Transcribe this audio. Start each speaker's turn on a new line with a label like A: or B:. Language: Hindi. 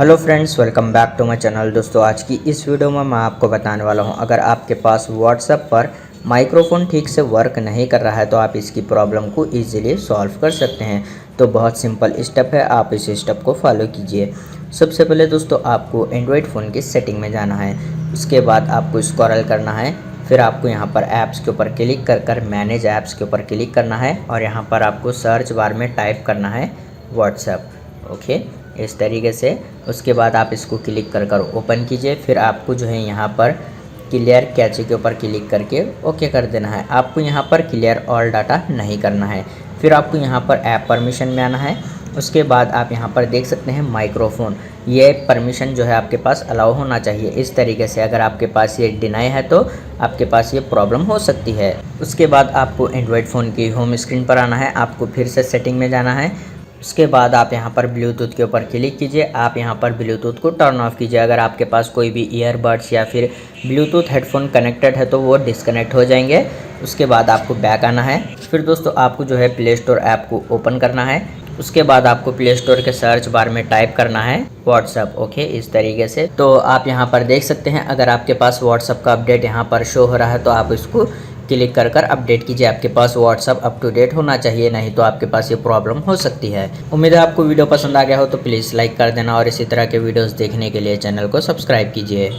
A: Hello friends, welcome back to my channel. दोस्तों, आज की इस वीडियो में मैं आपको बताने वाला हूं, अगर आपके पास व्हाट्सएप पर माइक्रोफोन ठीक से वर्क नहीं कर रहा है तो आप इसकी प्रॉब्लम को इजीली सॉल्व कर सकते हैं। तो बहुत सिंपल स्टेप है, आप इस स्टेप को फॉलो कीजिए। सबसे पहले दोस्तों आपको एंड्रॉयड फ़ोन की सेटिंग में जाना है। उसके बाद आपको स्क्रॉल करना है, फिर आपको यहाँ पर ऐप्स के ऊपर क्लिक कर मैनेज ऐप्स के ऊपर क्लिक करना है और यहाँ पर आपको सर्च बार में टाइप करना है व्हाट्सएप। ओके, इस तरीके से। उसके बाद आप इसको क्लिक कर ओपन कीजिए। फिर आपको जो है यहाँ पर क्लियर कैचे के ऊपर क्लिक करके ओके कर देना है। आपको यहाँ पर क्लियर ऑल डाटा नहीं करना है। फिर आपको यहाँ पर ऐप परमिशन में आना है। उसके बाद आप यहाँ पर देख सकते हैं माइक्रोफोन, ये परमिशन जो है आपके पास अलाउ होना चाहिए। इस तरीके से अगर आपके पास ये डिनाई है तो आपके पास ये प्रॉब्लम हो सकती है। उसके बाद आपको एंड्रॉयड फ़ोन की होम स्क्रीन पर आना है। आपको फिर से सेटिंग में जाना है। उसके बाद आप यहाँ पर ब्लूटूथ के ऊपर क्लिक कीजिए। आप यहाँ पर ब्लूटूथ को टर्न ऑफ कीजिए। अगर आपके पास कोई भी ईयरबड्स या फिर ब्लूटूथ हेडफोन कनेक्टेड है तो वो डिस्कनेक्ट हो जाएंगे। उसके बाद आपको बैक आना है। फिर दोस्तों आपको जो है प्ले स्टोर ऐप को ओपन करना है। उसके बाद आपको प्ले स्टोर के सर्च बार में टाइप करना है व्हाट्सएप। ओके, इस तरीके से। तो आप यहाँ पर देख सकते हैं, अगर आपके पास व्हाट्सएप का अपडेट यहाँ पर शो हो रहा है तो आप इसको क्लिक कर अपडेट कीजिए। आपके पास व्हाट्सएप अप टू डेट होना चाहिए, नहीं तो आपके पास ये प्रॉब्लम हो सकती है। उम्मीद है आपको वीडियो पसंद आ गया हो तो प्लीज़ लाइक कर देना और इसी तरह के वीडियोस देखने के लिए चैनल को सब्सक्राइब कीजिए।